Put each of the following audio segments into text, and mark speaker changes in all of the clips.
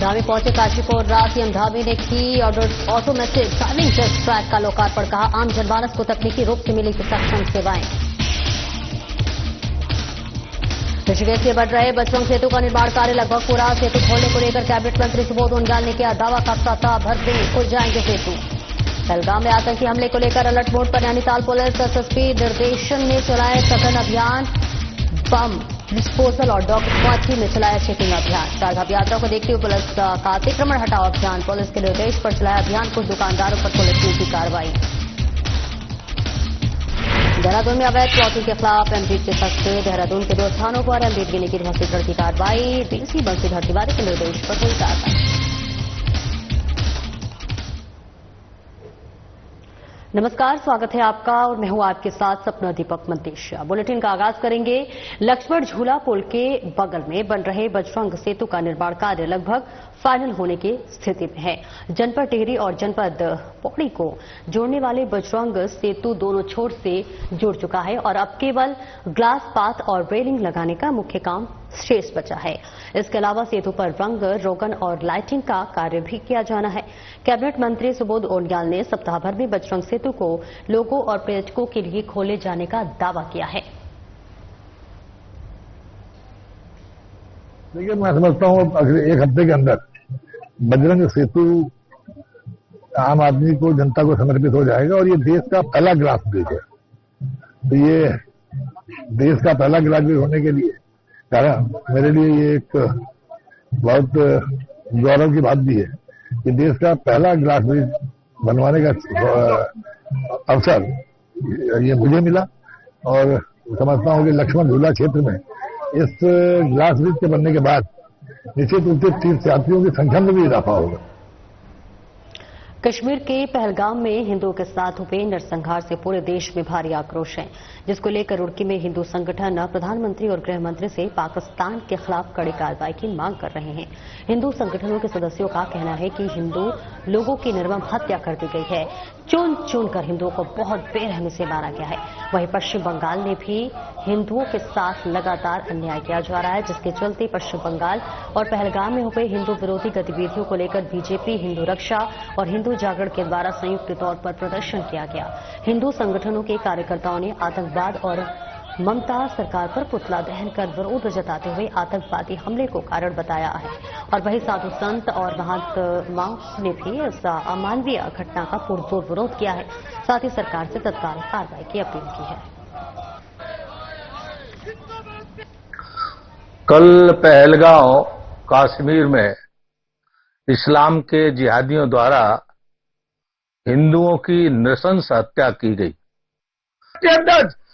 Speaker 1: धामी पहुंचे काशीपुर सीएम धामी ने की ऑटोमेटिक ड्राइविंग टेस्ट ट्रैक का लोकार्पण। कहा आम जनमानस को तकनीकी रूप से मिली सक्षम सेवाएं। ऋषिकेश के बढ़ रहे बजरंग सेतु का निर्माण कार्य लगभग पूरा। सेतु खोलने को लेकर कैबिनेट मंत्री सुबोध उनियाल ने किया दावा। का सप्ताह भर में खुल जाएंगे सेतु। पहलगाम में आतंकी हमले को लेकर अलर्ट मोड पर नैनीताल पुलिस। एसएसपी निर्देशन में चलाए सघन अभियान। बम डिस्पोजल और डॉग स्क्वाड टीम ने चलाया चेकिंग अभियान। चारधाम यात्रा को देखते हुए पुलिस का अतिक्रमण हटाओ अभियान। पुलिस के निर्देश पर चलाया अभियान। कुछ दुकानदारों पर पुलिस ने की कार्रवाई। देहरादून में अवैध प्लॉटिंग के खिलाफ एमडीड के सख्ते। देहरादून के 2 स्थानों पर एमडीड गिने की धसीकरण की कार्रवाई। डीसी बंसीधर तिवारी के निर्देश पर हुई कार्रवाई। नमस्कार, स्वागत है आपका और मैं हूं आपके साथ सपना दीपक मंतेशिया। बुलेटिन का आगाज करेंगे। लक्ष्मण झूला पुल के बगल में बन रहे बजरंग सेतु का निर्माण कार्य लगभग फाइनल होने की स्थिति में है। जनपद टिहरी और जनपद पौड़ी को जोड़ने वाले बजरंग सेतु दोनों छोर से जुड़ चुका है और अब केवल ग्लास पाथ और रेलिंग लगाने का मुख्य काम शेष बचा है। इसके अलावा सेतु पर रंग रोगन और लाइटिंग का कार्य भी किया जाना है। कैबिनेट मंत्री सुबोध उनियाल ने सप्ताह भर में बजरंग सेतु को लोगों और पर्यटकों के लिए खोले जाने का दावा किया है।
Speaker 2: देखिए, मैं समझता हूँ अगले 1 हफ्ते के अंदर बजरंग सेतु आम आदमी को, जनता को समर्पित हो जाएगा और ये देश का पहला ग्लास ब्रिज है। तो ये देश का पहला ग्लास ब्रिज होने के लिए कारण मेरे लिए ये एक बहुत गौरव की बात भी है कि देश का पहला ग्लास ब्रिज बनवाने का अवसर ये मुझे मिला और समझता हूँ कि लक्ष्मण झूला क्षेत्र में इस ग्लास ब्रिज के बनने के बाद निश्चित रूप से तीर्थयात्रियों की संख्या में भी इजाफा होगा।
Speaker 1: कश्मीर के पहलगाम में हिंदुओं के साथ हुए नरसंहार से पूरे देश में भारी आक्रोश है, जिसको लेकर रुड़की में हिंदू संगठन प्रधानमंत्री और गृह मंत्री से पाकिस्तान के खिलाफ कड़ी कार्रवाई की मांग कर रहे हैं। हिंदू संगठनों के सदस्यों का कहना है कि हिंदू लोगों की निर्मम हत्या कर दी गई है। चुन चुन कर हिंदुओं को बहुत बेरहमी से मारा गया है। वहीं पश्चिम बंगाल में भी हिंदुओं के साथ लगातार अन्याय किया जा रहा है, जिसके चलते पश्चिम बंगाल और पहलगाम में हुए हिंदू विरोधी गतिविधियों को लेकर बीजेपी, हिंदू रक्षा और हिंदू जागरण के द्वारा संयुक्त तौर पर प्रदर्शन किया गया। हिंदू संगठनों के कार्यकर्ताओं ने आतंकवाद और ममता सरकार पर पुतला दहन कर विरोध जताते हुए आतंकवादी हमले को कारण बताया है। और वहीं साधु संत और महात्माओं ने भी इस अमानवीय घटना का पुरजोर विरोध किया है। साथ ही सरकार से तत्काल कार्रवाई की अपील की है।
Speaker 3: कल पहलगांव कश्मीर में इस्लाम के जिहादियों द्वारा हिंदुओं की नृशंस हत्या की गई।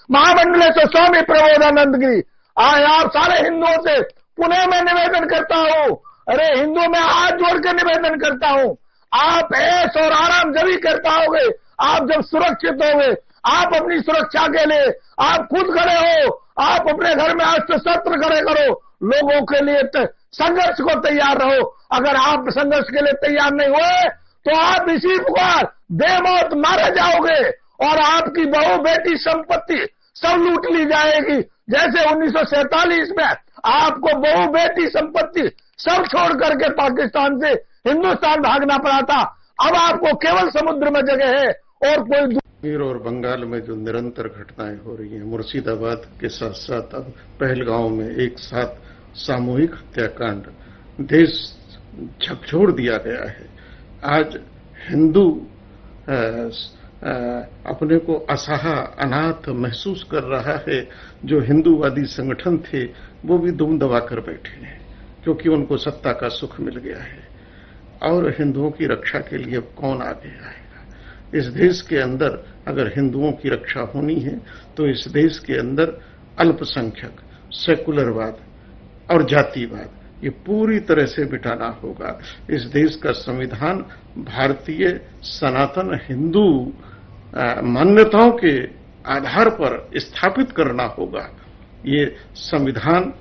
Speaker 4: महामंडलेश्वर स्वामी प्रबोधानंद गिरी, आप सारे हिंदुओं से पुनः मैं निवेदन करता हूँ, अरे हिंदुओं में हाथ जोड़कर निवेदन करता हूँ, आप ऐश और आराम जब ही कर पाओगे आप जब सुरक्षित होगे। आप अपनी सुरक्षा के लिए आप खुद खड़े हो, आप अपने घर में अस्त्र शस्त्र खड़े करो, लोगों के लिए संघर्ष को तैयार रहो। अगर आप संघर्ष के लिए तैयार नहीं हुए तो आप इसी प्रकार बेमौत मारे जाओगे और आपकी बहु बेटी संपत्ति सब लूट ली जाएगी। जैसे 1947 में आपको बहु बेटी संपत्ति सब छोड़ करके पाकिस्तान से हिंदुस्तान भागना पड़ा था, अब आपको केवल समुद्र में जगह है और कोई।
Speaker 5: कश्मीर और बंगाल में जो निरंतर घटनाएं हो रही हैं, मुर्शिदाबाद के साथ साथ अब पहलगांव में एक साथ सामूहिक हत्याकांड, देश झकझोर दिया गया है। आज हिंदू अपने को असहाय अनाथ महसूस कर रहा है। जो हिंदूवादी संगठन थे वो भी दुम दबा कर बैठे हैं क्योंकि उनको सत्ता का सुख मिल गया है। और हिंदुओं की रक्षा के लिए कौन आगे आएगा? इस देश के अंदर अगर हिंदुओं की रक्षा होनी है तो इस देश के अंदर अल्पसंख्यक, सेकुलरवाद और जातिवाद ये पूरी तरह से मिटाना होगा। इस देश का संविधान भारतीय सनातन हिंदू मान्यताओं के आधार पर स्थापित करना होगा। ये संविधान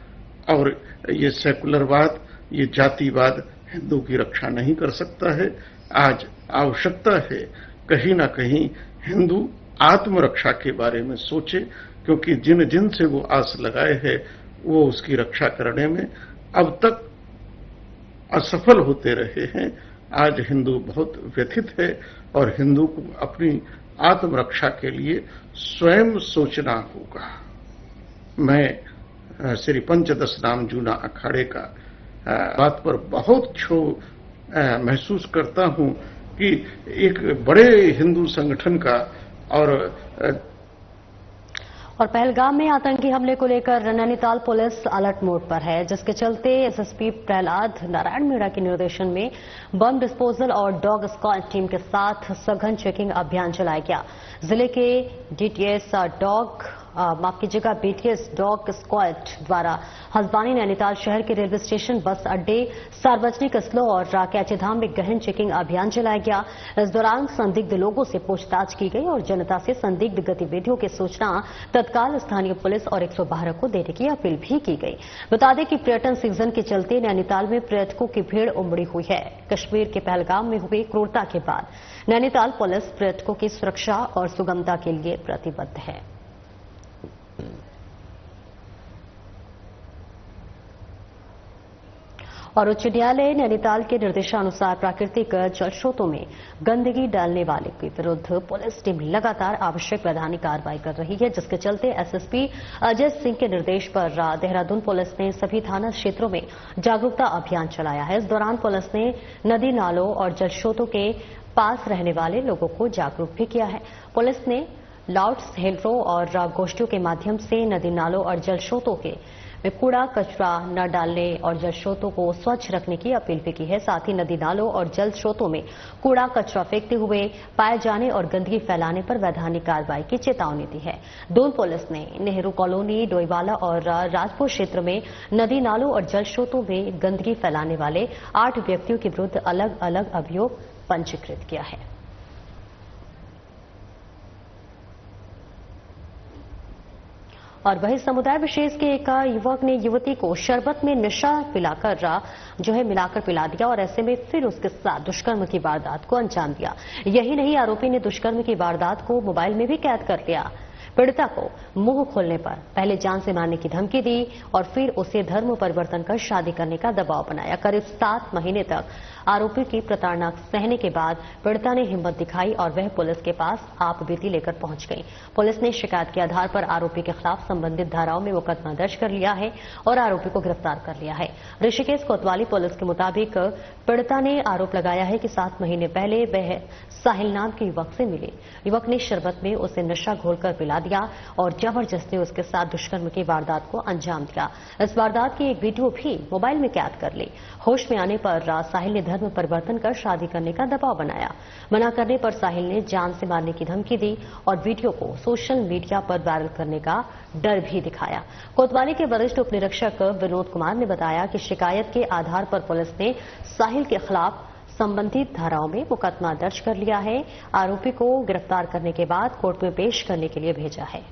Speaker 5: और ये सेकुलरवाद, ये जातिवाद हिंदू की रक्षा नहीं कर सकता है। आज आवश्यकता है कहीं ना कहीं हिंदू आत्मरक्षा के बारे में सोचे, क्योंकि जिन जिन से वो आस लगाए है वो उसकी रक्षा करने में अब तक असफल होते रहे हैं। आज हिंदू बहुत व्यथित है और हिंदू को अपनी आत्मरक्षा के लिए स्वयं सोचना होगा। मैं श्री पंचदश नाम जूना अखाड़े का बात पर बहुत क्षोभ महसूस करता हूं कि एक बड़े हिंदू संगठन का
Speaker 1: और पहलगाम में आतंकी हमले को लेकर नैनीताल पुलिस अलर्ट मोड पर है, जिसके चलते एसएसपी प्रहलाद नारायण मीणा के निर्देशन में बम डिस्पोजल और डॉग स्क्वाड टीम के साथ सघन चेकिंग अभियान चलाया गया। जिले के बीटीएस डॉग स्क्वाड द्वारा हल्द्वानी नैनीताल शहर के रेलवे स्टेशन, बस अड्डे, सार्वजनिक स्थलों और कैचीधाम में गहन चेकिंग अभियान चलाया गया। इस दौरान संदिग्ध लोगों से पूछताछ की गई और जनता से संदिग्ध गतिविधियों की सूचना तत्काल स्थानीय पुलिस और 112 को देने की अपील भी की गई। बता दें कि पर्यटन सीजन के चलते नैनीताल में पर्यटकों की भीड़ उमड़ी हुई है। कश्मीर के पहलगाम में हुई क्रूरता के बाद नैनीताल पुलिस पर्यटकों की सुरक्षा और सुगमता के लिए प्रतिबद्ध है। और उच्च न्यायालय नैनीताल के निर्देशानुसार प्राकृतिक जल स्रोतों में गंदगी डालने वाले के विरुद्ध पुलिस टीम लगातार आवश्यक वैधानिक कार्रवाई कर रही है, जिसके चलते एसएसपी अजय सिंह के निर्देश पर देहरादून पुलिस ने सभी थाना क्षेत्रों में जागरूकता अभियान चलाया है। इस दौरान पुलिस ने नदी नालों और जल स्रोतों के पास रहने वाले लोगों को जागरूक भी किया है। पुलिस ने लाउड स्पीकरों और गोष्ठियों के माध्यम से नदी नालों और जल स्रोतों के में कूड़ा कचरा न डालने और जल स्रोतों को स्वच्छ रखने की अपील भी की है। साथ ही नदी नालों और जल स्रोतों में कूड़ा कचरा फेंकते हुए पाए जाने और गंदगी फैलाने पर वैधानिक कार्रवाई की चेतावनी दी है। दून पुलिस ने नेहरू कॉलोनी, डोईवाला और राजपुर क्षेत्र में नदी नालों और जल स्रोतों में गंदगी फैलाने वाले 8 व्यक्तियों के विरुद्ध अलग अलग अभियोग पंजीकृत किया है। और वही समुदाय विशेष के एक युवक ने युवती को शरबत में नशा मिलाकर पिला दिया और ऐसे में फिर उसके साथ दुष्कर्म की वारदात को अंजाम दिया। यही नहीं, आरोपी ने दुष्कर्म की वारदात को मोबाइल में भी कैद कर लिया। पीड़िता को मुंह खोलने पर पहले जान से मारने की धमकी दी और फिर उसे धर्म परिवर्तन कर शादी करने का दबाव बनाया। करीब 7 महीने तक आरोपी की प्रताड़ना सहने के बाद पीड़िता ने हिम्मत दिखाई और वह पुलिस के पास आपबीती लेकर पहुंच गई। पुलिस ने शिकायत के आधार पर आरोपी के खिलाफ संबंधित धाराओं में मुकदमा दर्ज कर लिया है और आरोपी को गिरफ्तार कर लिया है। ऋषिकेश कोतवाली पुलिस के मुताबिक पीड़िता ने आरोप लगाया है कि 7 महीने पहले वह साहिल नाम के युवक से मिली। युवक ने शरबत में उसे नशा घोलकर पिला दिया और जबरदस्ती उसके साथ दुष्कर्म की वारदात को अंजाम दिया। इस वारदात की एक वीडियो भी मोबाइल में कैद कर ली। होश में आने पर साहिल ने धर्म परिवर्तन कर शादी करने का दबाव बनाया। मना करने पर साहिल ने जान से मारने की धमकी दी और वीडियो को सोशल मीडिया पर वायरल करने का डर भी दिखाया। कोतवाली के वरिष्ठ उप निरीक्षक विनोद कुमार ने बताया कि शिकायत के आधार पर पुलिस ने साहिल के खिलाफ संबंधित धाराओं में मुकदमा दर्ज कर लिया है। आरोपी को गिरफ्तार करने के बाद कोर्ट में पेश करने के लिए भेजा है।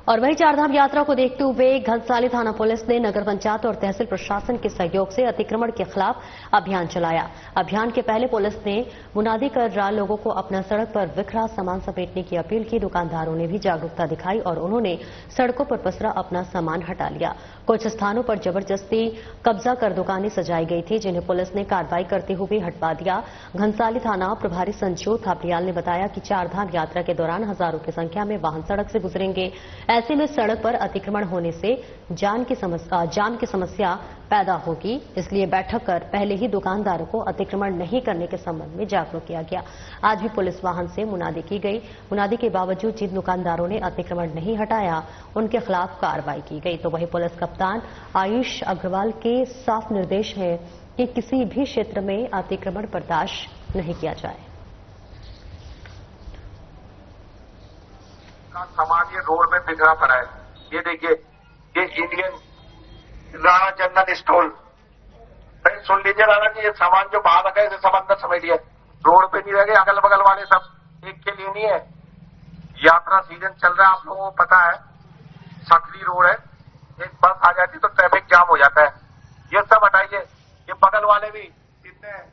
Speaker 1: और वही चारधाम यात्रा को देखते हुए घनसाली थाना पुलिस ने नगर पंचायत और तहसील प्रशासन के सहयोग से अतिक्रमण के खिलाफ अभियान चलाया। अभियान के पहले पुलिस ने मुनादी कर लोगों को अपना सड़क पर बिखरा सामान समेटने की अपील की। दुकानदारों ने भी जागरूकता दिखाई और उन्होंने सड़कों पर पसरा अपना सामान हटा लिया। कुछ स्थानों पर जबरदस्ती कब्जा कर दुकानें सजाई गई थी, जिन्हें पुलिस ने कार्रवाई करते हुए हटवा दिया। घनसाली थाना प्रभारी संजीव थापड़ियाल ने बताया कि चारधाम यात्रा के दौरान हजारों की संख्या में वाहन सड़क से गुजरेंगे। ऐसे में सड़क पर अतिक्रमण होने से जाम की समस्या पैदा होगी, इसलिए बैठक कर पहले ही दुकानदारों को अतिक्रमण नहीं करने के संबंध में जागरूक किया गया। आज भी पुलिस वाहन से मुनादी की गई। मुनादी के बावजूद जिन दुकानदारों ने अतिक्रमण नहीं हटाया, उनके खिलाफ कार्रवाई की गई। तो वही पुलिस कप्तान आयुष अग्रवाल के साफ निर्देश है कि किसी भी क्षेत्र में अतिक्रमण बर्दाश्त नहीं किया जाए।
Speaker 4: सामान ये रोड में बिखरा पड़ा है। ये देखिए, ये इंडियन राणा चंदन स्टोल। सुन लीजिए राणा जी, ये सामान जो बाहर रखा है इसे समंदर समझिए, रोड पे नहीं रह गए। अगल बगल वाले सब एक के लिए नहीं है। यात्रा सीजन चल रहा है, आप लोगों को पता है। सकरी रोड है, एक बस आ जाती तो ट्रैफिक जाम हो जाता है। ये सब हटाइए। ये बगल वाले भी कितने हैं,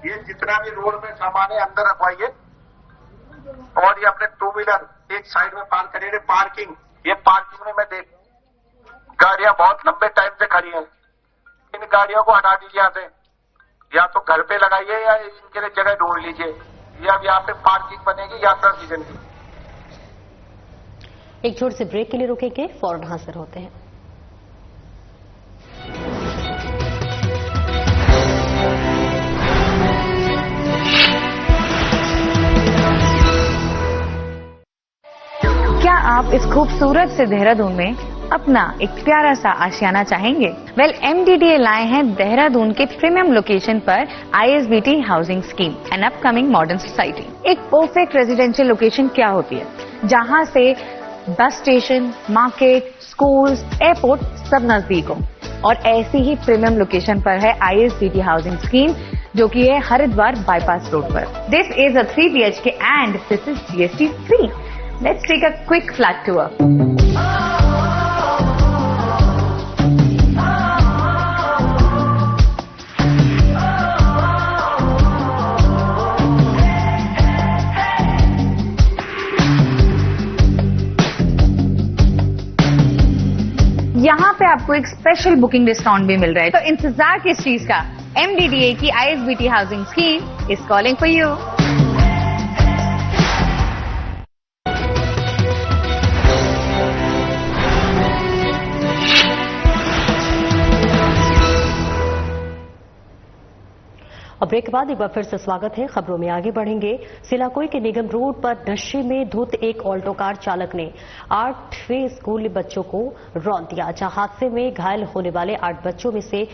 Speaker 4: ये जितना भी रोड में सामान है अंदर रखवाइए। और ये अपने 2 व्हीलर एक साइड में पार्क करिए। पार्किंग
Speaker 6: ये पार्किंग में मैं देख गाड़ियां बहुत लंबे टाइम से खड़ी हैं। इन गाड़ियों को हटा दीजिए यहाँ से, या तो घर पे लगाइए या इनके लिए जगह ढूंढ लीजिए, या अब यहाँ पे पार्किंग बनेगी यात्रा सीजन की।
Speaker 1: एक छोटे से ब्रेक के लिए रुकेंगे, फौरन हाजिर होते हैं।
Speaker 7: क्या आप इस खूबसूरत से देहरादून में अपना एक प्यारा सा आशियाना चाहेंगे? वेल, MDDA लाए हैं देहरादून के प्रीमियम लोकेशन पर ISBT housing scheme and upcoming modern society. एक परफेक्ट रेजिडेंशियल लोकेशन क्या होती है, जहां से bus station, market, schools, airport सब नजदीक हो। और ऐसी ही प्रीमियम लोकेशन पर है ISBT हाउसिंग स्कीम, जो कि है हरिद्वार बाईपास रोड पर। This is a 3 BHK and this is GST free. Let's take a quick flat tour. यहाँ पे आपको एक स्पेशल बुकिंग डिस्काउंट भी मिल रहा है, तो इंतजार किस चीज का? MDDA की ISBT housing scheme is calling for you.
Speaker 1: अब ब्रेक के बाद एक बार फिर से स्वागत है। खबरों में आगे बढ़ेंगे। सिलाकोई के निगम रोड पर नशे में धुत एक ऑल्टो कार चालक ने 8वें स्कूली बच्चों को रौंद दिया, जहां हादसे में घायल होने वाले 8 बच्चों में से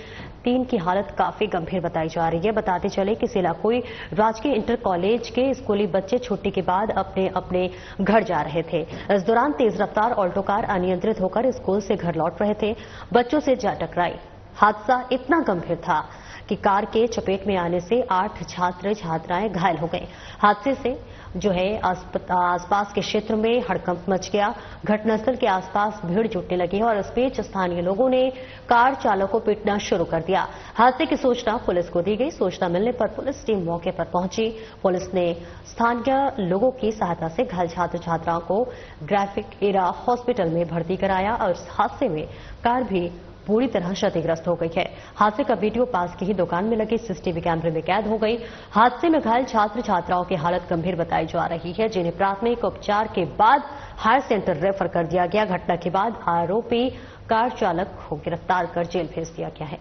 Speaker 1: 3 की हालत काफी गंभीर बताई जा रही है। बताते चले कि सिलाकोई राजकीय इंटर कॉलेज के स्कूली बच्चे छुट्टी के बाद अपने अपने घर जा रहे थे। इस दौरान तेज रफ्तार ऑल्टो कार अनियंत्रित होकर स्कूल से घर लौट रहे थे, बच्चों से जा टकराई। हादसा इतना गंभीर था कि कार के चपेट में आने से 8 छात्र छात्राएं घायल हो गए। हादसे से जो है आसपास के क्षेत्र में हड़कंप मच गया। घटनास्थल के आसपास भीड़ जुटने लगी और इस बीच स्थानीय लोगों ने कार चालक को पीटना शुरू कर दिया। हादसे की सूचना पुलिस को दी गई। सूचना मिलने पर पुलिस टीम मौके पर पहुंची। पुलिस ने स्थानीय लोगों की सहायता से घायल छात्र छात्राओं को ग्राफिक एरा हॉस्पिटल में भर्ती कराया और इस हादसे में कार भी पूरी तरह क्षतिग्रस्त हो गई है। हादसे का वीडियो पास की ही दुकान में लगे CCTV कैमरे में कैद हो गई। हादसे में घायल छात्र छात्राओं की हालत गंभीर बताई जा रही है, जिन्हें प्राथमिक उपचार के बाद हायर सेंटर रेफर कर दिया गया। घटना के बाद आरोपी कार चालक को गिरफ्तार कर जेल भेज दिया गया है।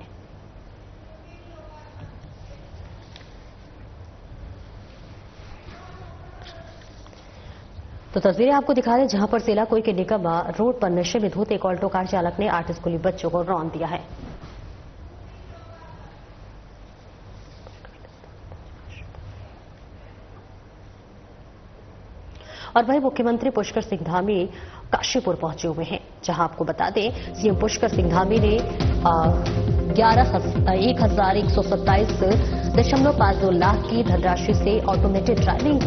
Speaker 1: तो तस्वीरें आपको दिखा रहे हैं, जहां पर सिलाकोई के निगम रोड पर नशे में धुत एक ऑल्टो कार चालक ने 8 स्कूली बच्चों को रौंद दिया है। और वहीं मुख्यमंत्री पुष्कर सिंह धामी काशीपुर पहुंचे हुए हैं, जहां आपको बता दें सीएम पुष्कर सिंह धामी ने 11,127.52 लाख की धनराशि से ऑटोमेटेड ड्राइविंग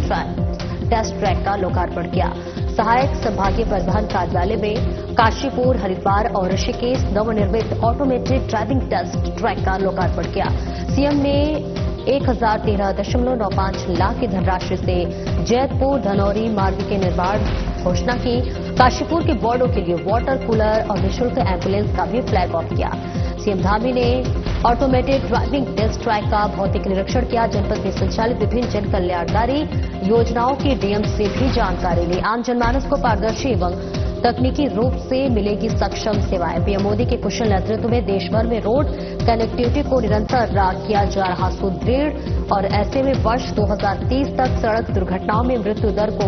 Speaker 1: टेस्ट ट्रैक का लोकार्पण किया। सहायक संभागीय परिवहन कार्यालय में काशीपुर, हरिद्वार और ऋषिकेश नवनिर्मित ऑटोमेटेड ड्राइविंग टेस्ट ट्रैक का लोकार्पण किया। सीएम ने 1013.95 लाख की धनराशि से जैतपुर धनौरी मार्ग के निर्माण घोषणा की। काशीपुर के वार्डों के लिए वाटर कूलर और निःशुल्क एम्बुलेंस का भी फ्लैग ऑफ किया। सीएम धामी ने ऑटोमेटेड ड्राइविंग टेस्ट ट्रैक का भौतिक निरीक्षण किया। जनपद में संचालित विभिन्न जन कल्याणकारी योजनाओं की डीएम से भी जानकारी ली। आम जनमानस को पारदर्शी एवं तकनीकी रूप से मिलेगी सक्षम सेवाएं। पीएम मोदी के कुशल नेतृत्व में देश भर में रोड कनेक्टिविटी को निरंतर किया जा रहा सुदृढ़ और ऐसे में वर्ष 2030 तक सड़क दुर्घटनाओं में मृत्यु दर को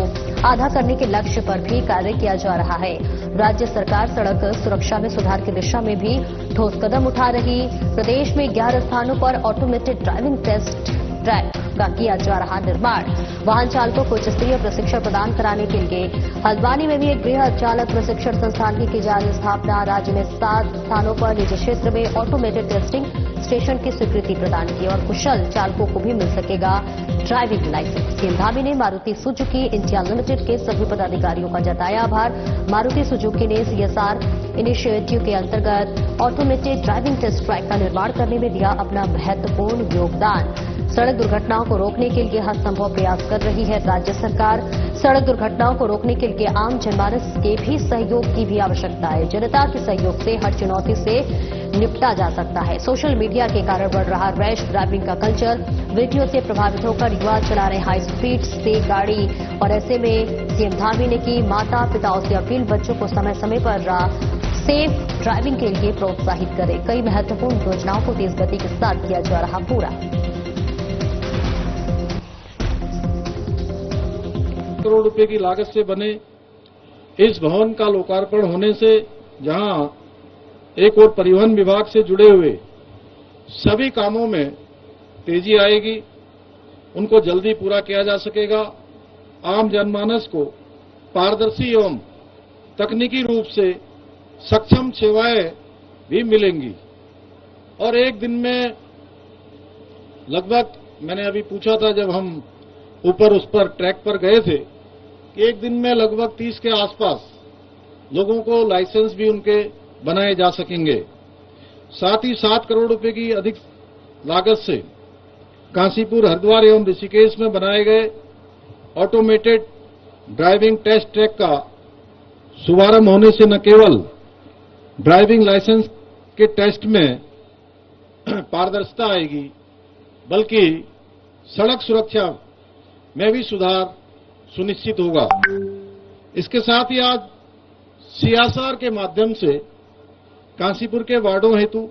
Speaker 1: आधा करने के लक्ष्य पर भी कार्य किया जा रहा है। राज्य सरकार सड़क सुरक्षा में सुधार की दिशा में भी ठोस कदम उठा रही। प्रदेश में 11 स्थानों पर ऑटोमेटेड ड्राइविंग टेस्ट ट्रैक का किया जा रहा निर्माण। वाहन चालकों को उच्च स्तरीय प्रशिक्षण प्रदान कराने के लिए हल्द्वानी में भी एक बृहद चालक प्रशिक्षण संस्थान की जा रही स्थापना। राज्य में 7 स्थानों पर निजी क्षेत्र में ऑटोमेटेड टेस्टिंग स्टेशन की स्वीकृति प्रदान की और कुशल चालकों को भी मिल सकेगा ड्राइविंग लाइसेंस। सीएम धामी ने मारुति सुजुकी इंडिया लिमिटेड के सभी पदाधिकारियों का जताया आभार। मारुति सुजुकी ने CSR इनिशिएटिव के अंतर्गत ऑटोमेटेड ड्राइविंग टेस्ट ट्रैक का निर्माण करने में दिया अपना महत्वपूर्ण योगदान। सड़क दुर्घटनाओं को रोकने के लिए हर संभव प्रयास कर रही है राज्य सरकार। सड़क दुर्घटनाओं को रोकने के लिए आम जनमानस के भी सहयोग की भी आवश्यकता है। जनता के सहयोग से हर चुनौती से निपटा जा सकता है। सोशल मीडिया के कारण बढ़ रहा रैश ड्राइविंग का कल्चर, वीडियो से प्रभावित होकर युवा चला रहे हाई स्पीड से गाड़ी, और ऐसे में सीएम धामी ने की माता पिताओं से अपील, बच्चों को समय समय पर सेफ ड्राइविंग के लिए प्रोत्साहित करें। कई महत्वपूर्ण योजनाओं को तेज गति के साथ किया जा रहा पूरा।
Speaker 8: करोड़ रुपए की लागत से बने इस भवन का लोकार्पण होने से जहां एक और परिवहन विभाग से जुड़े हुए सभी कामों में तेजी आएगी, उनको जल्दी पूरा किया जा सकेगा। आम जनमानस को पारदर्शी एवं तकनीकी रूप से सक्षम सेवाएं भी मिलेंगी। और एक दिन में लगभग, मैंने अभी पूछा था जब हम ऊपर उस पर ट्रैक पर गए थे, कि एक दिन में लगभग 30 के आसपास लोगों को लाइसेंस भी उनके बनाए जा सकेंगे। साथ ही 7 करोड़ रुपए की अधिक लागत से काशीपुर, हरिद्वार एवं ऋषिकेश में बनाए गए ऑटोमेटेड ड्राइविंग टेस्ट ट्रैक का शुभारंभ होने से न केवल ड्राइविंग लाइसेंस के टेस्ट में पारदर्शिता आएगी, बल्कि सड़क सुरक्षा में भी सुधार सुनिश्चित होगा। इसके साथ ही आज सीएसआर के माध्यम से काशीपुर के वार्डों हेतु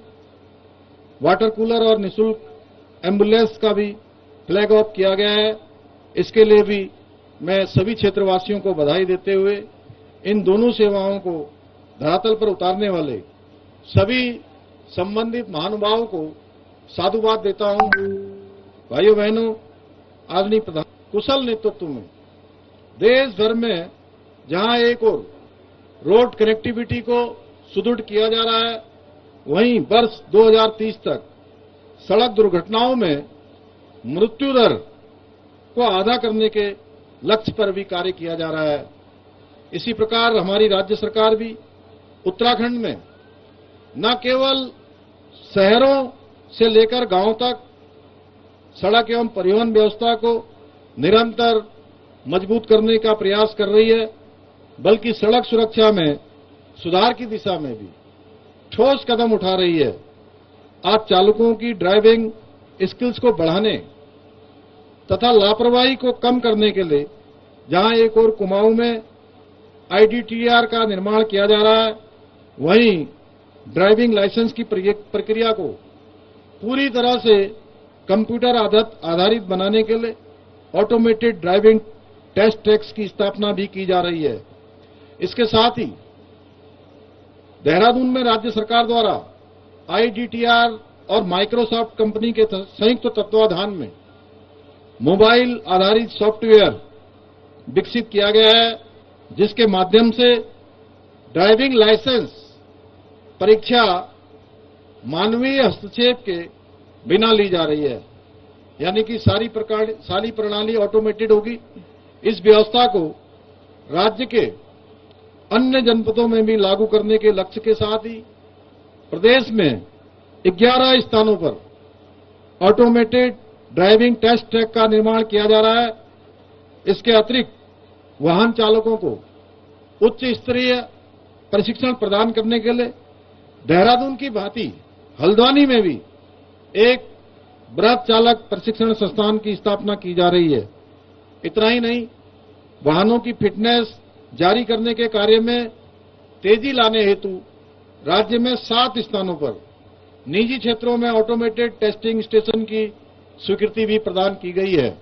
Speaker 8: वाटर कूलर और निःशुल्क एम्बुलेंस का भी फ्लैग ऑफ किया गया है। इसके लिए भी मैं सभी क्षेत्रवासियों को बधाई देते हुए इन दोनों सेवाओं को धरातल पर उतारने वाले सभी संबंधित महानुभावों को साधुवाद देता हूं। भाइयों बहनों, आदरणीय प्रधान कुशल नेतृत्व में देश भर में जहां एक और रोड कनेक्टिविटी को सुदृढ़ किया जा रहा है, वहीं वर्ष 2030 तक सड़क दुर्घटनाओं में मृत्यु दर को आधा करने के लक्ष्य पर भी कार्य किया जा रहा है। इसी प्रकार हमारी राज्य सरकार भी उत्तराखंड में न केवल शहरों से लेकर गांवों तक सड़क एवं परिवहन व्यवस्था को निरंतर मजबूत करने का प्रयास कर रही है, बल्कि सड़क सुरक्षा में सुधार की दिशा में भी ठोस कदम उठा रही है। आज चालकों की ड्राइविंग स्किल्स को बढ़ाने तथा लापरवाही को कम करने के लिए जहां एक और कुमाऊं में आईडीटीआर का निर्माण किया जा रहा है, वहीं ड्राइविंग लाइसेंस की प्रक्रिया को पूरी तरह से कंप्यूटर आधारित बनाने के लिए ऑटोमेटेड ड्राइविंग टेस्ट ट्रैक्स की स्थापना भी की जा रही है। इसके साथ ही देहरादून में राज्य सरकार द्वारा आईडीटीआर और माइक्रोसॉफ्ट कंपनी के संयुक्त तत्वाधान में मोबाइल आधारित सॉफ्टवेयर विकसित किया गया है, जिसके माध्यम से ड्राइविंग लाइसेंस परीक्षा मानवीय हस्तक्षेप के बिना ली जा रही है, यानी कि सारी प्रणाली ऑटोमेटेड होगी। इस व्यवस्था को राज्य के अन्य जनपदों में भी लागू करने के लक्ष्य के साथ ही प्रदेश में 11 स्थानों पर ऑटोमेटेड ड्राइविंग टेस्ट ट्रैक का निर्माण किया जा रहा है। इसके अतिरिक्त वाहन चालकों को उच्च स्तरीय प्रशिक्षण प्रदान करने के लिए देहरादून की भांति हल्द्वानी में भी एक बृहद चालक प्रशिक्षण संस्थान की स्थापना की जा रही है। इतना ही नहीं, वाहनों की फिटनेस जारी करने के कार्य में तेजी लाने हेतु राज्य में 7 स्थानों पर निजी क्षेत्रों में ऑटोमेटेड टेस्टिंग स्टेशन की स्वीकृति भी प्रदान की गई है।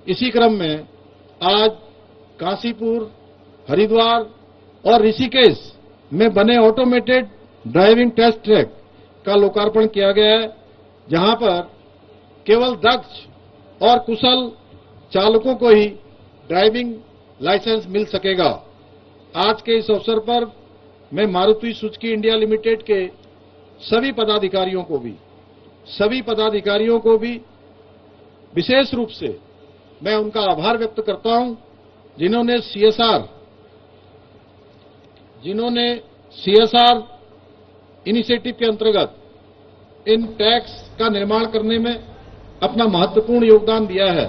Speaker 8: इसी क्रम में आज काशीपुर, हरिद्वार और ऋषिकेश में बने ऑटोमेटेड ड्राइविंग टेस्ट ट्रैक का लोकार्पण किया गया है, जहां पर केवल दक्ष और कुशल चालकों को ही ड्राइविंग लाइसेंस मिल सकेगा। आज के इस अवसर पर मैं मारुति सुजुकी इंडिया लिमिटेड के सभी पदाधिकारियों को भी विशेष रूप से मैं उनका आभार व्यक्त करता हूं, जिन्होंने सीएसआर इनिशिएटिव के अंतर्गत इन टैक्स का निर्माण करने में अपना महत्वपूर्ण योगदान दिया है।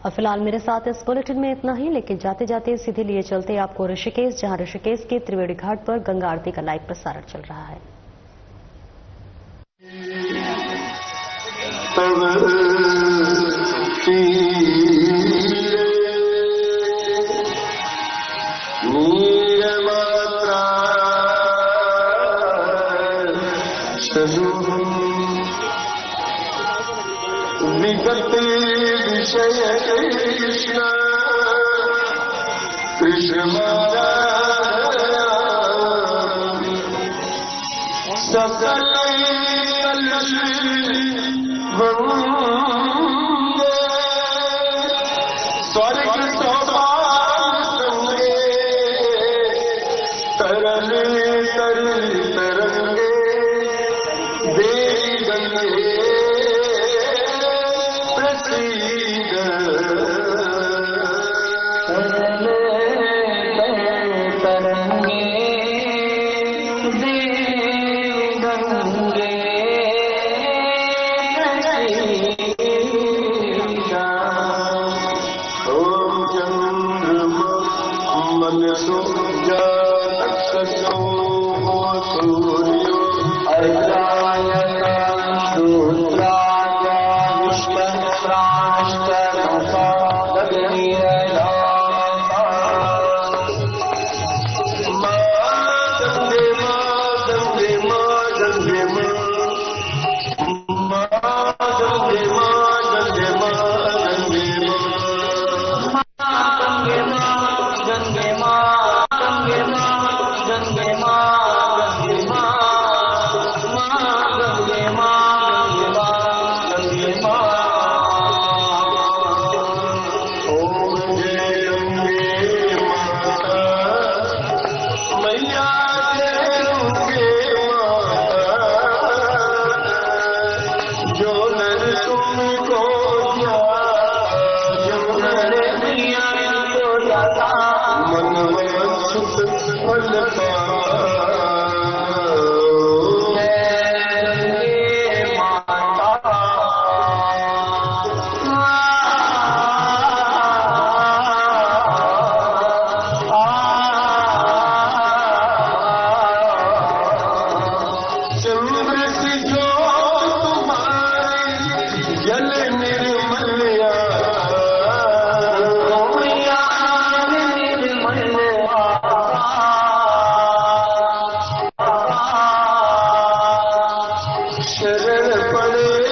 Speaker 1: और फिलहाल मेरे साथ इस बुलेटिन में इतना ही, लेकिन जाते जाते सीधे लिए चलते आपको ऋषिकेश, जहां ऋषिकेश के त्रिवेणी घाट पर गंगा आरती का लाइव प्रसारण चल रहा है।
Speaker 9: विषय कृष्ण कृष्ण सकल स्वर्ग सौभाग्य तरंगे देवी गंगे शरण पड़े